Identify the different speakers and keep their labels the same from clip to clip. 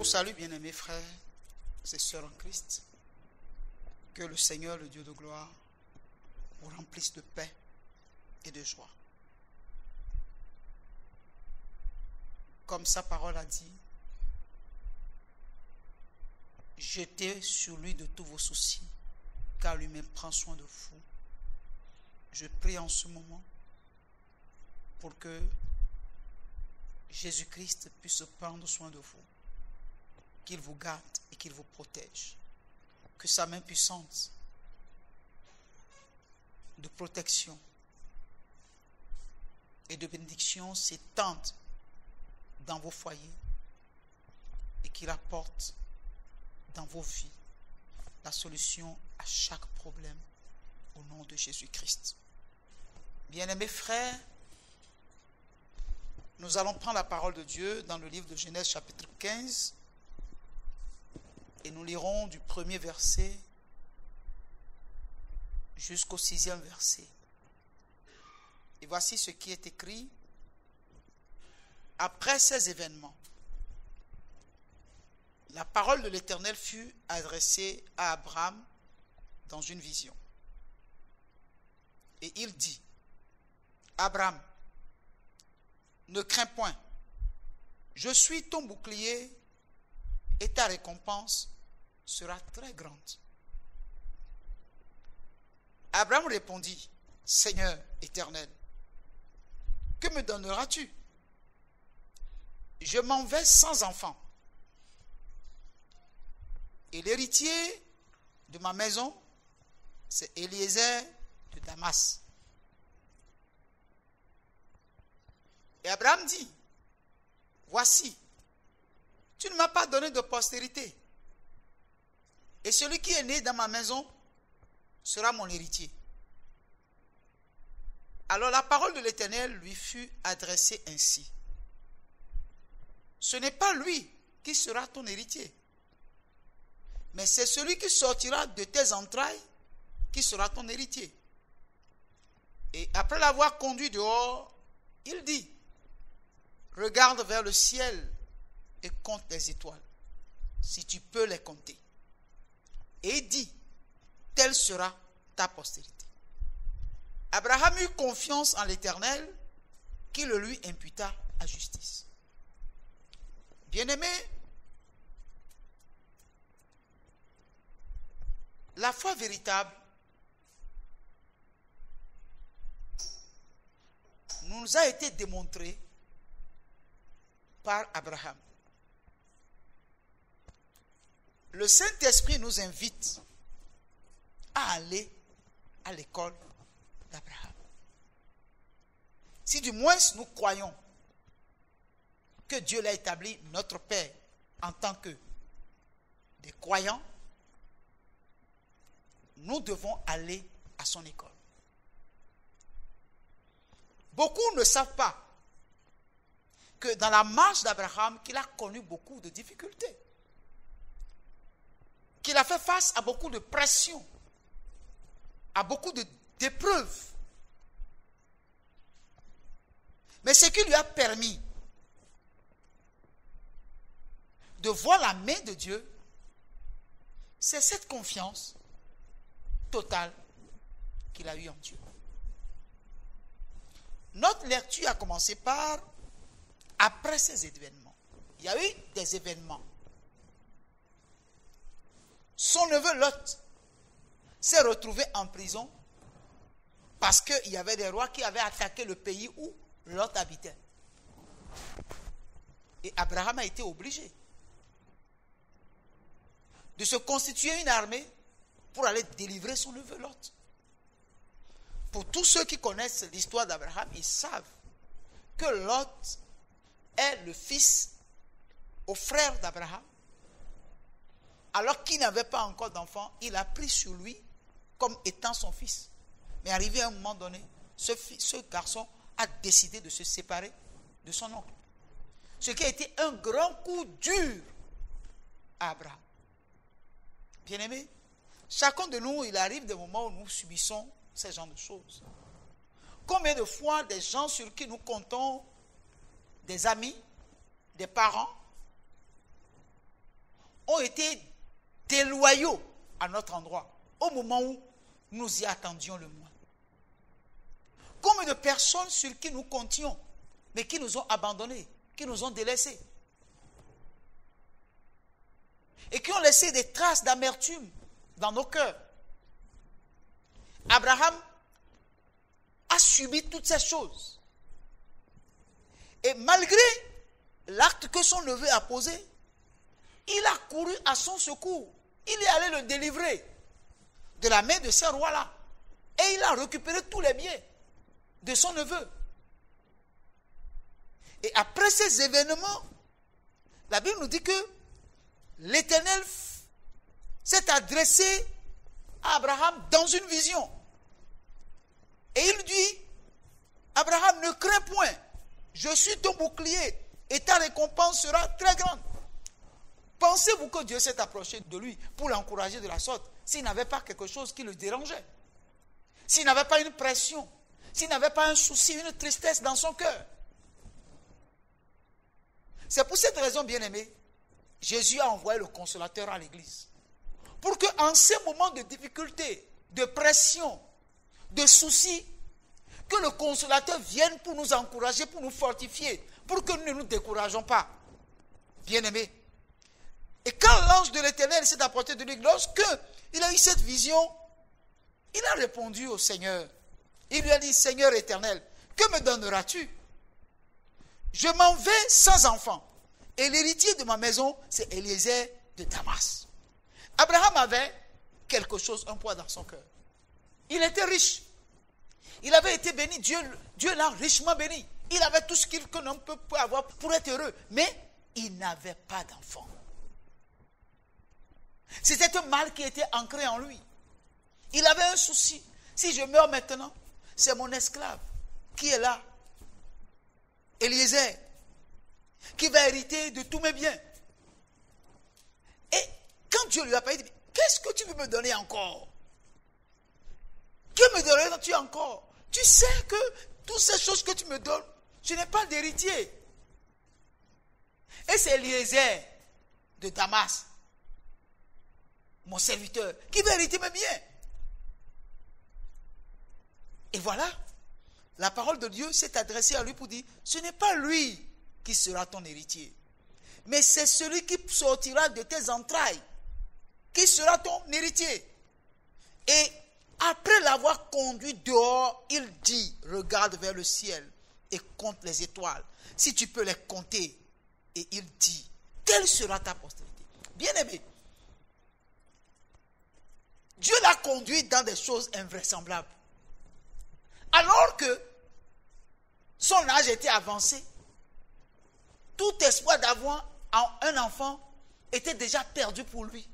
Speaker 1: vous salue, bien-aimés frères et sœurs en Christ. Que le Seigneur, le Dieu de gloire, vous remplisse de paix et de joie. Comme sa parole a dit, jetez sur lui de tous vos soucis, car lui-même prend soin de vous. Je prie en ce moment pour que Jésus-Christ puisse prendre soin de vous, qu'il vous garde et qu'il vous protège. Que sa main puissante de protection et de bénédiction s'étende dans vos foyers et qu'il apporte dans vos vies la solution à chaque problème au nom de Jésus-Christ. Bien-aimés frères, nous allons prendre la parole de Dieu dans le livre de Genèse chapitre 15 et nous lirons du premier verset jusqu'au 6e verset. Et voici ce qui est écrit. Après ces événements, la parole de l'Éternel fut adressée à Abraham dans une vision. Et il dit, Abraham, ne crains point, je suis ton bouclier et ta récompense sera très grande. Abraham répondit, Seigneur éternel, que me donneras-tu? Je m'en vais sans enfant. Et l'héritier de ma maison, c'est Eliezer de Damas. Et Abraham dit, voici, tu ne m'as pas donné de postérité. Et celui qui est né dans ma maison sera mon héritier. Alors la parole de l'Éternel lui fut adressée ainsi. Ce n'est pas lui qui sera ton héritier, mais c'est celui qui sortira de tes entrailles qui sera ton héritier. Et après l'avoir conduit dehors, il dit, regarde vers le ciel et compte les étoiles, si tu peux les compter. Et il dit, telle sera ta postérité. Abraham eut confiance en l'Éternel, qui le lui imputa à justice. Bien-aimé, la foi véritable nous a été démontrée par Abraham. Le Saint-Esprit nous invite à aller à l'école d'Abraham. Si du moins nous croyons que Dieu l'a établi notre Père en tant que des croyants, nous devons aller à son école. Beaucoup ne savent pas que dans la marche d'Abraham, qu'il a connu beaucoup de difficultés, qu'il a fait face à beaucoup de pression, à beaucoup d'épreuves. Mais ce qui lui a permis de voir la main de Dieu, c'est cette confiance totale qu'il a eue en Dieu. Notre lecture a commencé par après ces événements. Il y a eu des événements. Son neveu Lot s'est retrouvé en prison parce qu'il y avait des rois qui avaient attaqué le pays où Lot habitait. Et Abraham a été obligé de se constituer une armée pour aller délivrer son neveu Lot. Pour tous ceux qui connaissent l'histoire d'Abraham, ils savent que Lot est le fils au frère d'Abraham. Alors qu'il n'avait pas encore d'enfant, il a pris sur lui comme étant son fils. Mais arrivé à un moment donné, ce garçon a décidé de se séparer de son oncle. Ce qui a été un grand coup dur à Abraham. Bien-aimé, chacun de nous, il arrive des moments où nous subissons ces genres de choses. Combien de fois des gens sur qui nous comptons, des amis, des parents, ont été déloyaux à notre endroit, au moment où nous y attendions le moins. Combien de personnes sur qui nous comptions, mais qui nous ont abandonnés, qui nous ont délaissés, et qui ont laissé des traces d'amertume dans nos cœurs. Abraham a subi toutes ces choses. Et malgré l'acte que son neveu a posé, il a couru à son secours. Il est allé le délivrer de la main de ce roi-là. Et il a récupéré tous les biens de son neveu. Et après ces événements, la Bible nous dit que l'Éternel s'est adressé à Abraham dans une vision. Et il dit, Abraham, ne crains point, je suis ton bouclier et ta récompense sera très grande. Pensez-vous que Dieu s'est approché de lui pour l'encourager de la sorte s'il n'avait pas quelque chose qui le dérangeait? S'il n'avait pas une pression, s'il n'avait pas un souci, une tristesse dans son cœur? C'est pour cette raison, bien-aimé, Jésus a envoyé le consolateur à l'église. Pour qu'en ces moments de difficulté, de pression, de soucis, que le consolateur vienne pour nous encourager, pour nous fortifier, pour que nous ne nous décourageons pas. Bien-aimé. Et quand l'ange de l'Éternel s'est approché de lui, lorsqu'il a eu cette vision, il a répondu au Seigneur. Il lui a dit, Seigneur éternel, que me donneras-tu? Je m'en vais sans enfant. Et l'héritier de ma maison, c'est Eliezer de Damas. Abraham avait quelque chose, un poids dans son cœur. Il était riche. Il avait été béni. Dieu l'a richement béni. Il avait tout ce qu'un homme peut avoir pour être heureux. Mais il n'avait pas d'enfant. C'était un mal qui était ancré en lui. Il avait un souci. Si je meurs maintenant, c'est mon esclave qui est là. Eliezer, qui va hériter de tous mes biens. Et quand Dieu lui a parlé, il dit, qu'est-ce que tu veux me donner encore? Que me donneras-tu encore? Tu sais que toutes ces choses que tu me donnes, je n'ai pas d'héritier. Et c'est Eliezer de Damas, mon serviteur, qui va hériter mes biens. Et voilà, la parole de Dieu s'est adressée à lui pour dire, ce n'est pas lui qui sera ton héritier, mais c'est celui qui sortira de tes entrailles, qui sera ton héritier. Et après l'avoir conduit dehors, il dit, regarde vers le ciel et compte les étoiles, si tu peux les compter. Et il dit, quelle sera ta postérité? Bien-aimé, Dieu l'a conduit dans des choses invraisemblables. Alors que son âge était avancé, tout espoir d'avoir un enfant était déjà perdu pour lui.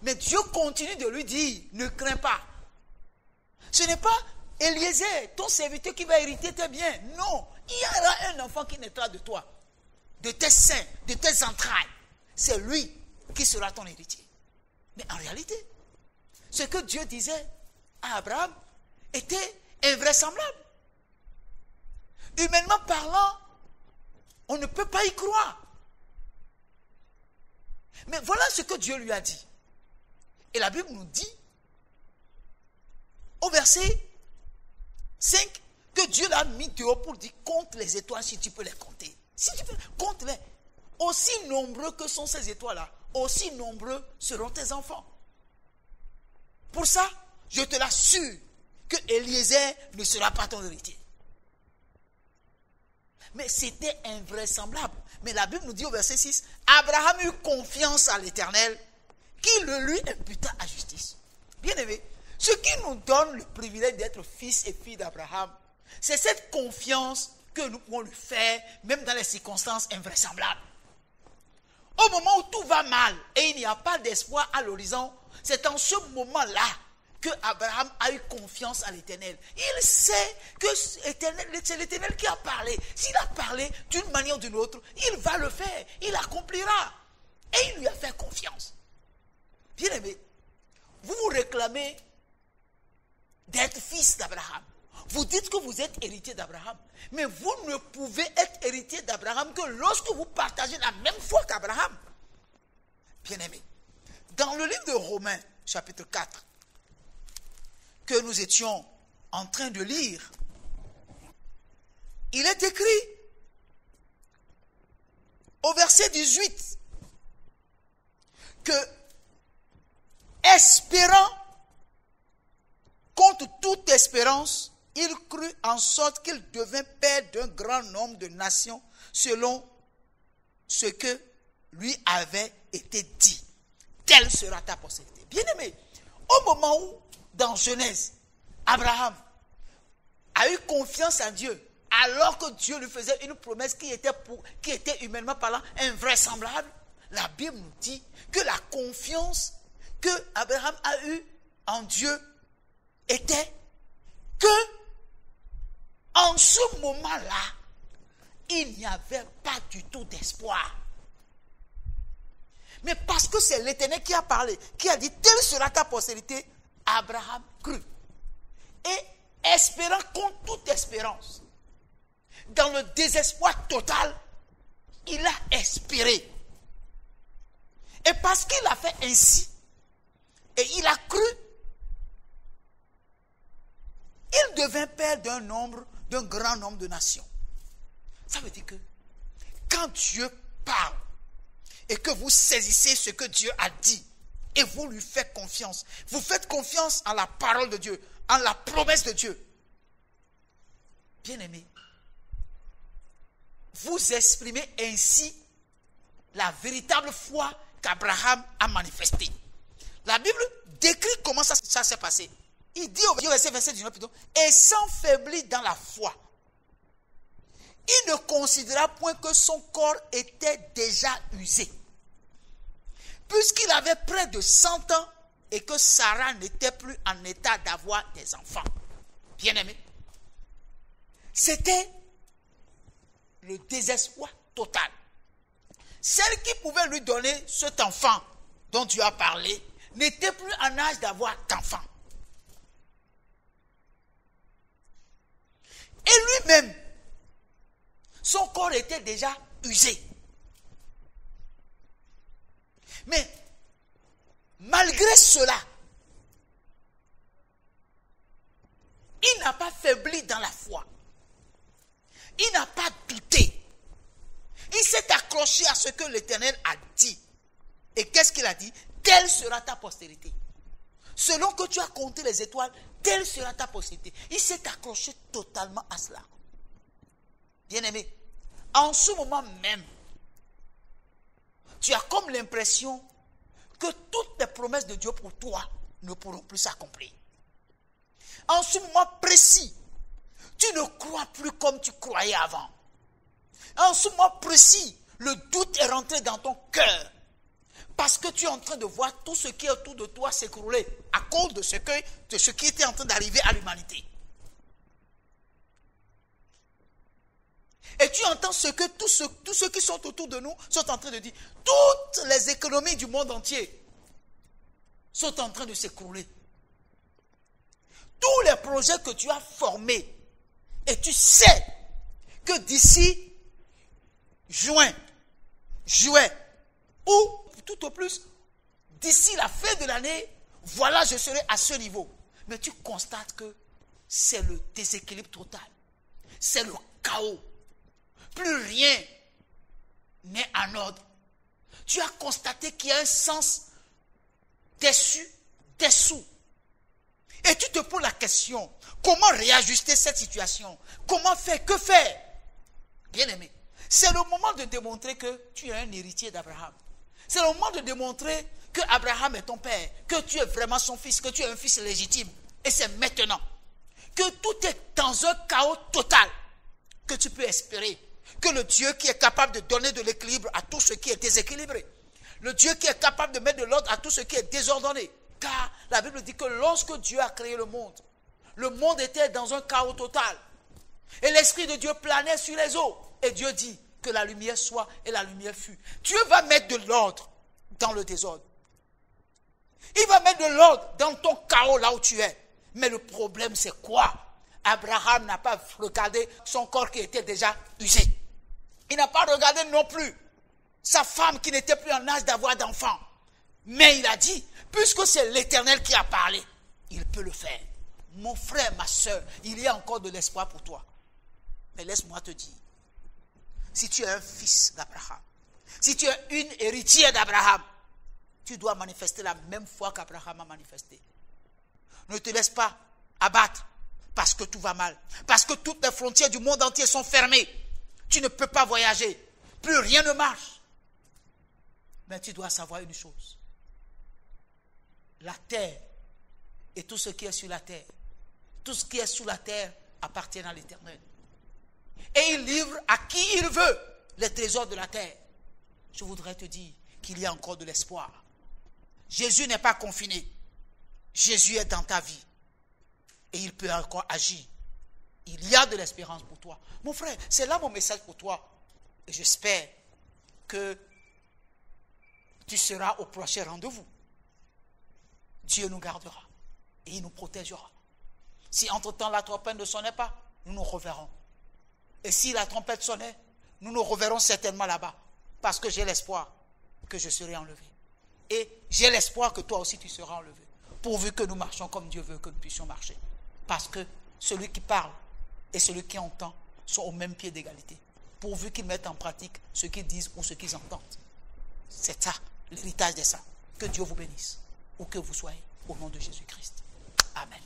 Speaker 1: Mais Dieu continue de lui dire, ne crains pas. Ce n'est pas Eliezer, ton serviteur, qui va hériter tes biens. Non, il y aura un enfant qui naîtra de toi, de tes seins, de tes entrailles. C'est lui qui sera ton héritier. Mais en réalité, ce que Dieu disait à Abraham était invraisemblable. Humainement parlant, on ne peut pas y croire. Mais voilà ce que Dieu lui a dit. Et la Bible nous dit, au verset 5, que Dieu l'a mis dehors pour dire, compte les étoiles si tu peux les compter. Si tu peux, compte-les. Aussi nombreux que sont ces étoiles-là, aussi nombreux seront tes enfants. Pour ça, je te l'assure que Eliezer ne sera pas ton héritier. Mais c'était invraisemblable. Mais la Bible nous dit au verset 6, Abraham eut confiance à l'Éternel, qui le lui imputa à justice. Bien aimé, ce qui nous donne le privilège d'être fils et filles d'Abraham, c'est cette confiance que nous pouvons lui faire, même dans les circonstances invraisemblables. Au moment où tout va mal et il n'y a pas d'espoir à l'horizon, c'est en ce moment-là que Abraham a eu confiance à l'Éternel. Il sait que c'est l'Éternel qui a parlé. S'il a parlé d'une manière ou d'une autre, il va le faire, il accomplira. Et il lui a fait confiance. Bien aimé, vous vous réclamez d'être fils d'Abraham. Vous dites que vous êtes héritier d'Abraham. Mais vous ne pouvez être héritier d'Abraham que lorsque vous partagez la même foi qu'Abraham. Bien-aimés, dans le livre de Romains, chapitre 4, que nous étions en train de lire, il est écrit au verset 18 que espérant contre toute espérance, il crut en sorte qu'il devint père d'un grand nombre de nations selon ce que lui avait été dit. Telle sera ta postérité. Bien-aimé, au moment où, dans Genèse, Abraham a eu confiance en Dieu, alors que Dieu lui faisait une promesse qui était humainement parlant invraisemblable, la Bible nous dit que la confiance que Abraham a eue en Dieu était que en ce moment-là, il n'y avait pas du tout d'espoir. Mais parce que c'est l'Éternel qui a parlé, qui a dit, telle sera ta postérité, Abraham crut. Et espérant contre toute espérance, dans le désespoir total, il a espéré. Et parce qu'il a fait ainsi, et il a cru, il devint père d'un grand nombre de nations. Ça veut dire que quand Dieu parle et que vous saisissez ce que Dieu a dit et vous lui faites confiance, vous faites confiance en la parole de Dieu, en la promesse de Dieu. Bien-aimés, vous exprimez ainsi la véritable foi qu'Abraham a manifestée. La Bible décrit comment ça s'est passé. Il dit au verset 19 plutôt, et s'enfaiblit dans la foi. Il ne considéra point que son corps était déjà usé, puisqu'il avait près de 100 ans et que Sarah n'était plus en état d'avoir des enfants. Bien-aimés, c'était le désespoir total. Celle qui pouvait lui donner cet enfant dont Dieu a parlé n'était plus en âge d'avoir d'enfant. Et lui-même, son corps était déjà usé. Mais malgré cela, il n'a pas faibli dans la foi. Il n'a pas douté. Il s'est accroché à ce que l'Éternel a dit. Et qu'est-ce qu'il a dit? Telle sera ta postérité. Selon que tu as compté les étoiles, telle sera ta postérité. Il s'est accroché totalement à cela. Bien-aimé, en ce moment même, tu as comme l'impression que toutes les promesses de Dieu pour toi ne pourront plus s'accomplir. En ce moment précis, tu ne crois plus comme tu croyais avant. En ce moment précis, le doute est rentré dans ton cœur. Parce que tu es en train de voir tout ce qui est autour de toi s'écrouler à cause de ce qui était en train d'arriver à l'humanité. Et tu entends ce que tous ceux qui sont autour de nous sont en train de dire. Toutes les économies du monde entier sont en train de s'écrouler. Tous les projets que tu as formés, et tu sais que d'ici juin, juillet, ou tout au plus, d'ici la fin de l'année, voilà, je serai à ce niveau. Mais tu constates que c'est le déséquilibre total. C'est le chaos. Plus rien n'est en ordre. Tu as constaté qu'il y a un sens déçu, dessous. Et tu te poses la question, comment réajuster cette situation? Comment faire? Que faire? Bien-aimé, c'est le moment de démontrer que tu es un héritier d'Abraham. C'est le moment de démontrer que Abraham est ton père, que tu es vraiment son fils, que tu es un fils légitime. Et c'est maintenant que tout est dans un chaos total que tu peux espérer que le Dieu qui est capable de donner de l'équilibre à tout ce qui est déséquilibré, le Dieu qui est capable de mettre de l'ordre à tout ce qui est désordonné, car la Bible dit que lorsque Dieu a créé le monde était dans un chaos total. Et l'Esprit de Dieu planait sur les eaux. Et Dieu dit que la lumière soit et la lumière fut. Dieu va mettre de l'ordre dans le désordre. Il va mettre de l'ordre dans ton chaos là où tu es. Mais le problème c'est quoi? Abraham n'a pas regardé son corps qui était déjà usé. Il n'a pas regardé non plus sa femme qui n'était plus en âge d'avoir d'enfants. Mais il a dit, puisque c'est l'Éternel qui a parlé, il peut le faire. Mon frère, ma soeur, il y a encore de l'espoir pour toi. Mais laisse-moi te dire, si tu es un fils d'Abraham, si tu es une héritière d'Abraham, tu dois manifester la même foi qu'Abraham a manifesté. Ne te laisse pas abattre parce que tout va mal. Parce que toutes les frontières du monde entier sont fermées. Tu ne peux pas voyager. Plus rien ne marche. Mais tu dois savoir une chose. La terre et tout ce qui est sur la terre, tout ce qui est sous la terre appartient à l'Éternel. Et il livre à qui il veut les trésors de la terre. Je voudrais te dire qu'il y a encore de l'espoir. Jésus n'est pas confiné. Jésus est dans ta vie. Et il peut encore agir. Il y a de l'espérance pour toi. Mon frère, c'est là mon message pour toi. Et j'espère que tu seras au prochain rendez-vous. Dieu nous gardera. Et il nous protégera. Si entre-temps la trompette ne sonnait pas, nous nous reverrons. Et si la trompette sonnait, nous nous reverrons certainement là-bas. Parce que j'ai l'espoir que je serai enlevé. Et j'ai l'espoir que toi aussi tu seras enlevé. Pourvu que nous marchions comme Dieu veut que nous puissions marcher. Parce que celui qui parle et celui qui entend sont au même pied d'égalité. Pourvu qu'ils mettent en pratique ce qu'ils disent ou ce qu'ils entendent. C'est ça, l'héritage des saints. Que Dieu vous bénisse. Où que vous soyez, au nom de Jésus-Christ. Amen.